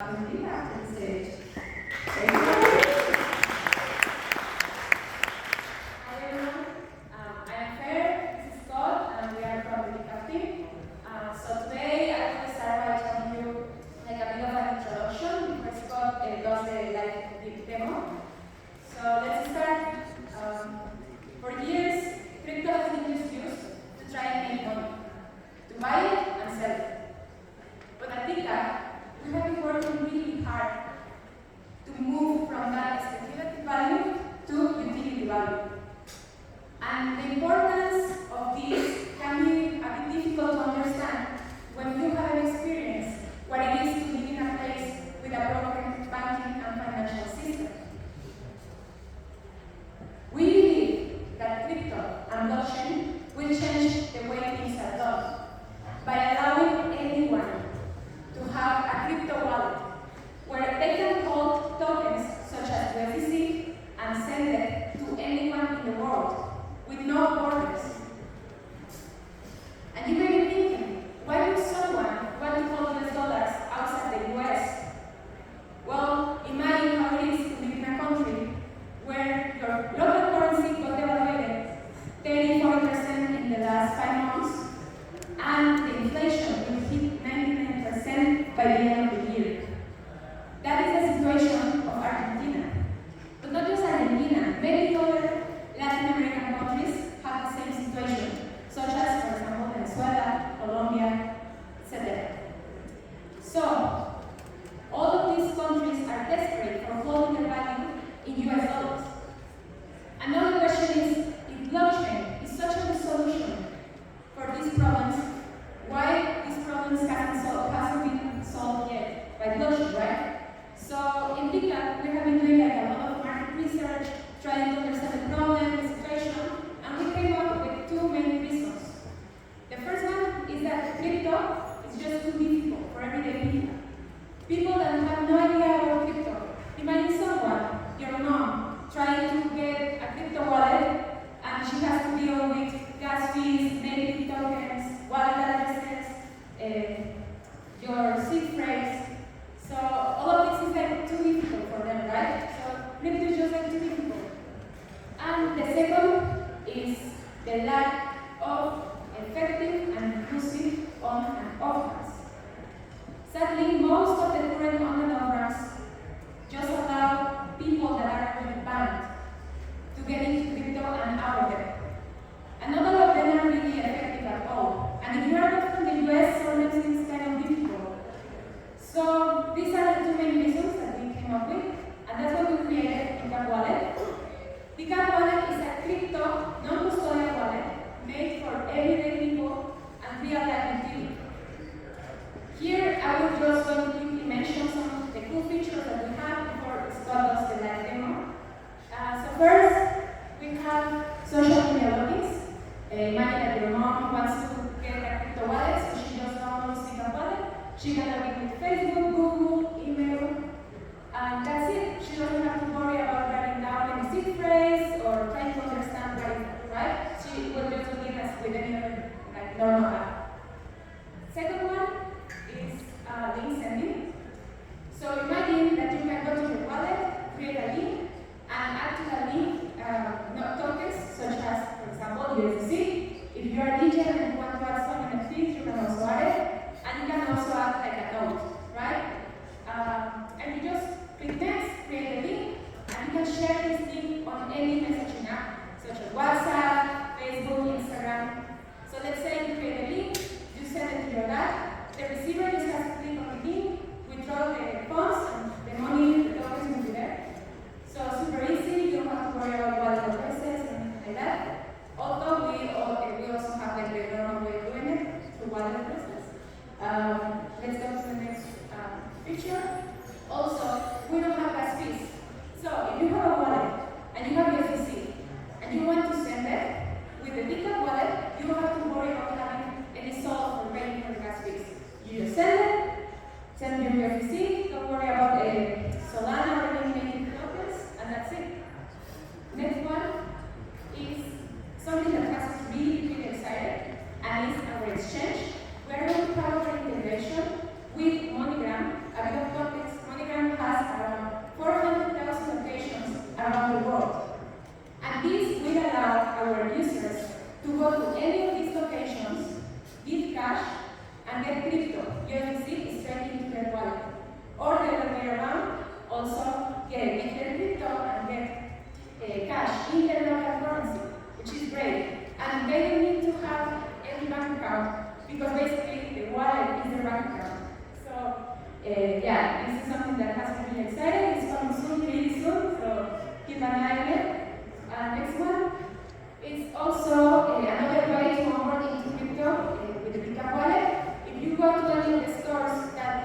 Decaf to the stage. Hi everyone, I am Fer, this is Scott, and we are from the Decaf team. So today I will start by telling you a bit of an introduction before Scott does the live demo. So let's start. For years, crypto has been used to try and make money, to buy it and sell it. But at Decaf, we have been working really hard to move from that speculative value to utility value. And the importance of this can be a bit difficult to understand when you haven't experienced what it is to live in a place with a broken banking and financial system. We believe that crypto and blockchain will change the way things are done by allowing anyone to have a crypto wallet where they can hold tokens such as USDC and send it to anyone in the world with no borders. And you may be thinking, why would someone want to hold US dollars outside the US? Well, imagine how it is to live in a country where your local currency got devalued 30-40% in the last 5 months, and the inflation will hit 99% by the end of the year. That is the situation of Argentina. But not just Argentina, many other Latin American countries have the same situation, such as, for example, Venezuela, Colombia, etc. So, all of these countries are desperate for holding their value in US dollars. Another question is, if blockchain is such a good solution for these problems, why these problems hasn't been solved yet by blockchain, right? So in Decaf, we have been doing a lot of market research, trying to understand the problem, the situation, and we came up with two main reasons. The first one is that crypto is just too difficult for everyday people. People that have no idea about crypto. Imagine someone, your mom, trying to get a crypto wallet, and she has to deal with gas fees, native tokens, wallet addresses, your seed phrase. So all of this is too difficult for them, right? So crypto is just too difficult. And the second is the lack of effective and inclusive on and off ramps. Sadly, most of the current on and off ramps just allow people that are already banned to get into crypto and out of it. And not all of them are really effective at all. And if you are not from the US, sometimes it's kind of difficult. So these are the two main reasons that we came up with, and that's why we created Decaf Wallet. Decaf Wallet is a crypto, non-custodial wallet made for everyday people and real-time utility. Here, I will just going to quickly mention some of the cool features that we have before Scott does the live demo. So first, we have social media logins. Imagine that your mom wants to get a crypto wallet, so she just downloads Decaf Wallet. She can log in with Facebook, Google, email, and that's it. She doesn't have to worry about writing down any seed phrase or trying to understand what it, right? She will just log in as with any other normal app. Second one is link sending. So imagine that you can go to your wallet, create a link, and add to that link tokens such as, for example, USDC. If you are DJ and you want to add some NFTs, you can also add it. And you can also add like a note, right? And you just click next, create a link, and you can share this link on any messaging app, such as WhatsApp, Facebook, Instagram. So let's say you create a link, you send it to your dad, the receiver just has to click on the link, withdraw the funds, and the money, the tokens will be there. So super easy, you don't have to worry about wallet addresses and anything like that. Although we also have like the normal way of doing it through wallet addresses. Let's go to the next picture. Also, we don't have gas fees. So if you have a wallet and you have USDC and you want to send it, with the Decaf wallet, you don't have to worry about having any solve for paying for the gas fees. You just send it, send your USDC, don't worry about Solana or any native tokens, and that's it. Next one is something that has us really excited, and it's our exchange. We are going to have our integration with MoneyGram, a bit of context yeah, this is something that has been really exciting. It's coming soon, really soon, so keep an eye on it. Next one. It's also another way to onboard into crypto with the Decaf wallet. If you go to any of the stores that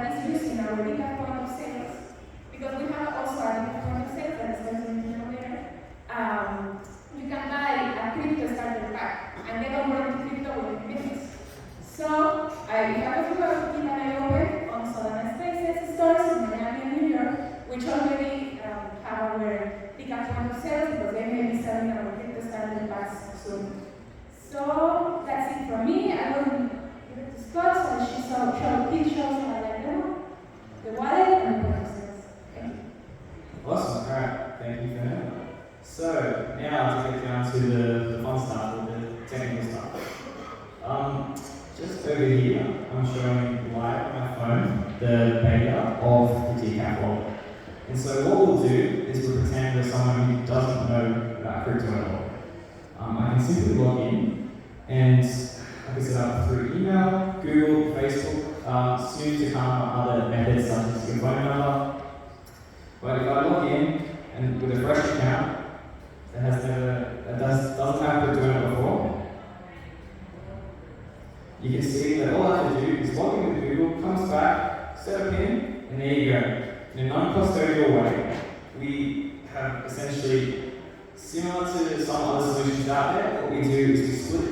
is using our Decaf point of sales, because we have also our Decaf point of sales that is going to be later, you can buy a crypto starter pack and get onboarded to crypto within minutes. So I have to keep an eye open on Solana Spaces stores in Miami and New York, which already have our Decaf point of sales because they may be selling our crypto starter packs soon. So that's it from me. I will give it to Scott so that she shows how I demo the wallet and the point of sales. Thank you. Awesome. All right. Thank you, Fernando. So now to get down to the fun stuff, or the technical stuff. Just over here, I'm showing live on my phone the beta of the Decaf wallet. And so what we'll do is we'll pretend we're someone who doesn't know about crypto at all. I can simply log in, and I can set up through email, Google, Facebook, soon to come other methods such as your phone number. But if I log in and with a fresh account that doesn't have crypto in it before, you can see that all I have to do is log in with Google, comes back, set a PIN, and there you go. In a non-custodial way, we have essentially, similar to some other solutions out there, what we do is we split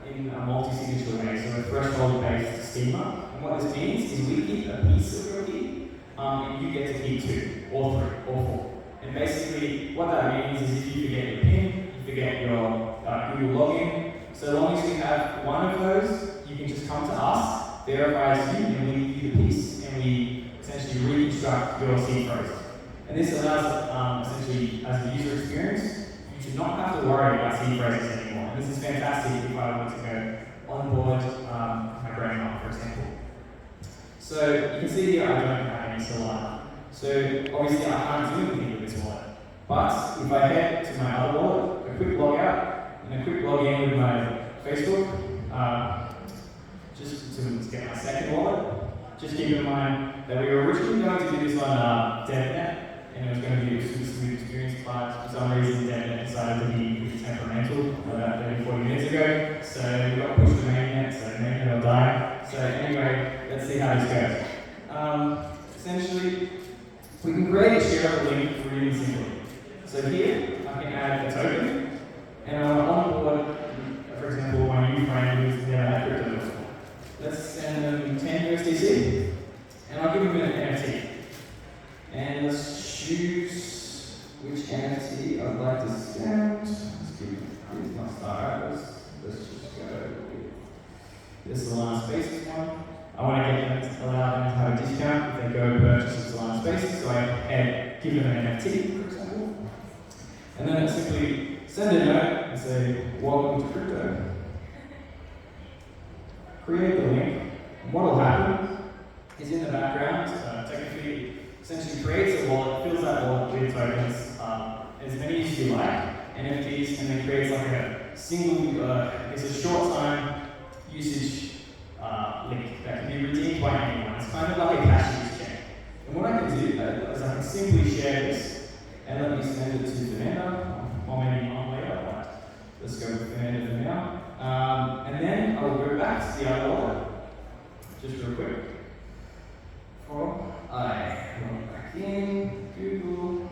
in a multi-signature way, so a threshold-based schema. And what this means is we keep a piece of your key, and you get to keep 2, or 3, or 4. And basically, what that means is if you forget your PIN, you forget your Google login, so long as you have one of those, you can just come to us, verify as you, and we give you the piece, and we essentially reconstruct your seed phrase. And this allows, essentially, as a user experience, you should not have to worry about seed phrases anymore. And this is fantastic if I want to go on board my grandma, for example. So you can see here I don't have any Solana. So obviously I can't do anything with this wallet. But if I head to my other wallet, a quick log out, and a quick log in with my Facebook, just to get my second wallet. Just keep in mind that we were originally going to do this on DevNet, and it was going to be a super smooth experience, but for some reason DevNet decided to be pretty temperamental about 30-40 minutes ago, so we got pushed to mainnet, so mainnet will die. So anyway, let's see how this goes. Essentially, we can create a shareable link really simply. So here, I can add a token, and I want to onboard, for example, my new friend who's never had crypto before. Let's send them 10 USDC, and I'll give them an NFT. And let's choose which NFT I'd like to send. Let's not start out. Let's just go with this Solana Spaces one. I want to get them to allow them to have a discount if they go purchase a Solana Spaces, so I give them an NFT, for example. And then I simply send a note and say, welcome to crypto. Create the link. And what will happen is in the background, technically, essentially creates a wallet, fills that wallet with tokens, as many as you like, NFTs, and then creates like a single, it's a short time usage link that can be redeemed by anyone. It's kind of like a cash use check. And what I can do is I can simply share this and let me send it to Fernando, or maybe mom later, but let's go with Fernando for now. And then I will go back to the other wallet, just real quick. I log back in, Google,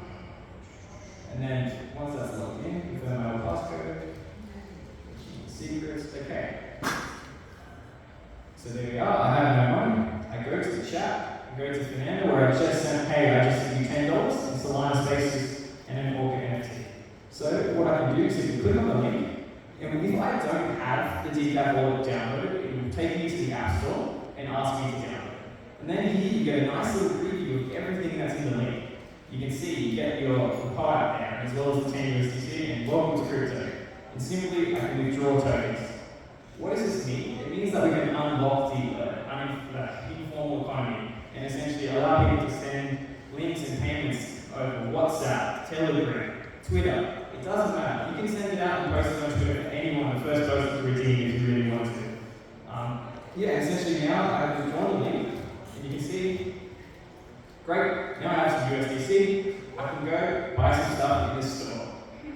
and then once that's logged in, confirm my passcode, secrets, okay. So there we are, I have no money. I go to the chat, I go to Fernando where I just sent, hey, I just give you $10 in Solana Spaces and an Orchid NFT. So what I can do is simply click on the link, and if I don't have the Decaf wallet downloaded, it will take me to the App Store and ask me to download it. And then here you get a nice little preview of everything that's in the link. You can see you get your card there, as well as the 10 USDC, and welcome to crypto. And simply, I can withdraw tokens. What does this mean? It means that we can unlock the informal economy and essentially allow people to send links and payments over WhatsApp, Telegram, Twitter. It doesn't matter. You can send it out and post it on Twitter to anyone, the first person to redeem if you really want to. Essentially now I've withdrawn the link, and you can see Great, now I have some USDC. I can go buy some stuff in the store.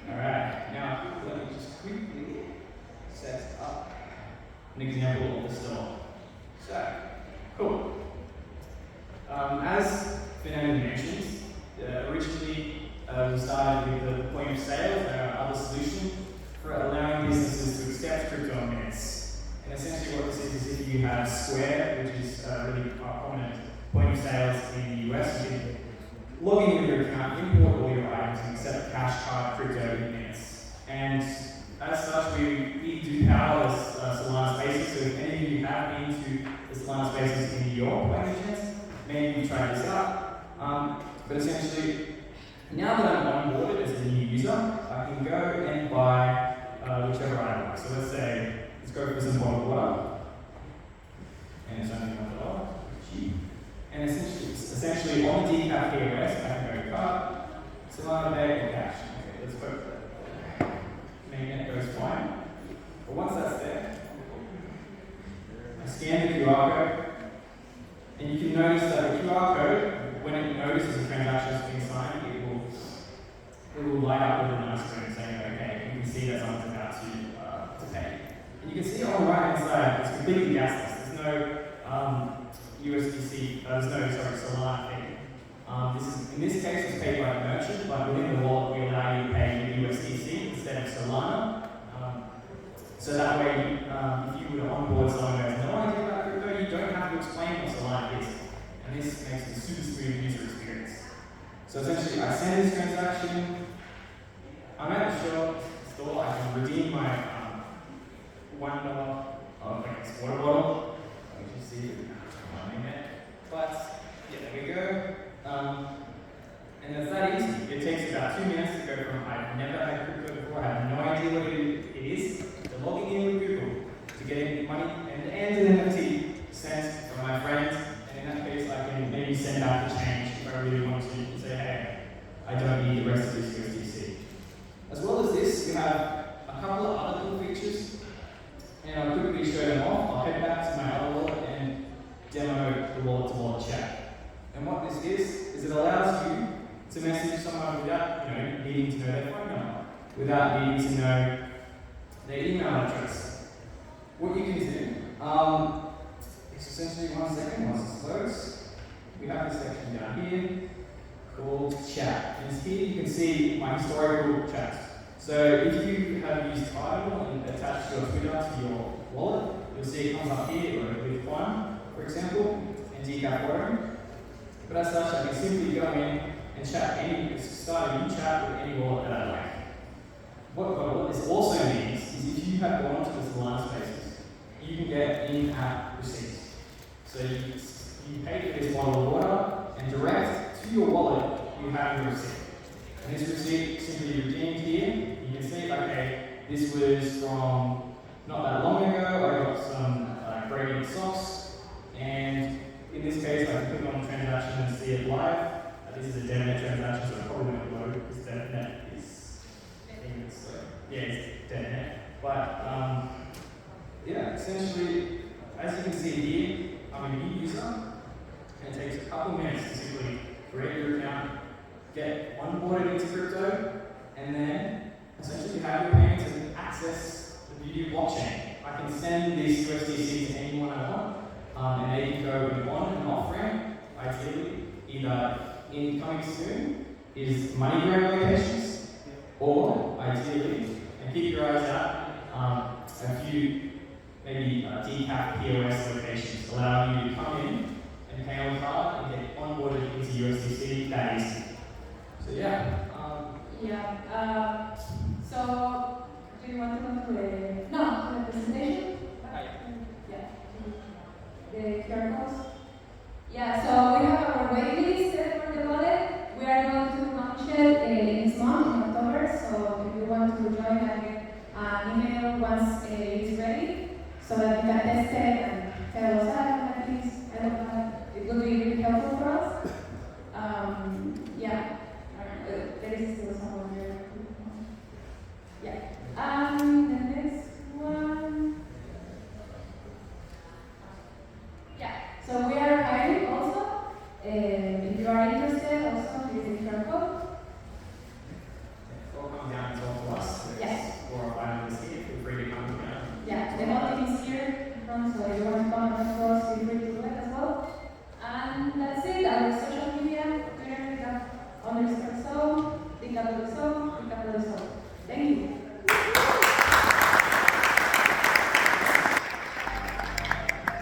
Alright, now let me just quickly set up an example of the store. So, cool. As Fernando mentioned, originally we started with the point of sale, our other solution for allowing businesses to accept crypto on minutes. And essentially what this is if you have Square, which is really a prominent point of sales in the US, you can log in with your account, import all your items, and accept cash card crypto in minutes. And as such, we do power this Solana spaces, so if any of you have been to the Solana spaces in New York by any chance, maybe you try this out. But essentially, now that I'm onboarded as a new user, I can go and buy whichever I like. So let's go for some bottled water. And it's only $1, cheap. And essentially on the Decaf POS, I can go card, Solana Pay, or cash. Okay, let's hope that mainnet goes fine. But once that's there, I scan the QR code, and you can notice that the QR code, when it notices a transaction is being signed, it will light up with a nice screen saying, okay, you can see that someone's about to pay. And you can see on the right hand side, it's completely gasless. There's no USDC, Solana fee. In this case, it's paid by the merchant, but within the wallet, we allow you to pay with USDC instead of Solana. So that way, if you were to onboard someone who has no idea about crypto, you don't have to explain what Solana is. And this makes it a super smooth user experience. So essentially, I send this transaction. I'm at the store. I can redeem my $1 water bottle. Let me just see if it's in there. But yeah, there we go. And it's that easy. It takes about 2 minutes to go from I've never had crypto before, I have no idea what it is, to logging in with Google, to getting money and an NFT sent from my friends. And in that case, I can maybe send back the change if I really want to and say, hey, I don't need the rest of this USDC. As well as this, we have a couple of other cool features, and I'll quickly show them off. I'll head back to my other wallet and demo the wallet-to-wallet chat. And what this is it allows you to message someone without needing to know their phone number, without needing to know their email address. What you can do, it's essentially 1 second, once it's closed, we have this section down here called chat. And here you can see my historical chats. So if you have used Tidal and attached your Twitter to your wallet, you'll see it comes up here with one, for example, and Decaf Water. But as such, I can simply go in and start a new chat with any wallet that I like. What this also means is if you have gone to the Solana spaces, you can get in-app receipts. So you pay for this bottle of water, and direct to your wallet, you have your receipt. And this receipt simply redeemed here. You can see, okay, this was from not that long ago. I got some gradient socks, and in this case, I can click on the transaction and see it live. This is a DevNet transaction, so it probably won't load because DevNet is slow. Yeah, it's DevNet. But yeah, essentially, as you can see here, I'm a new user, and it takes a couple minutes to simply create your account, get onboarded into crypto, and then essentially have your payments and access the beauty of blockchain. I can send this USDC to anyone I want, and they can go in on and off ramp, ideally, either incoming soon is money grab locations, or ideally, and keep your eyes out, a few maybe Decaf POS locations, allowing you to come in and pay on card and get onboarded into USDC that easy. So yeah. So do you want to go to the presentation? Yeah. The QR codes? Yeah, so we have our waitlist for the wallet. We are going to launch it in this month, in October, so if you want to join and get an email once it is ready, so that you can test it and tell us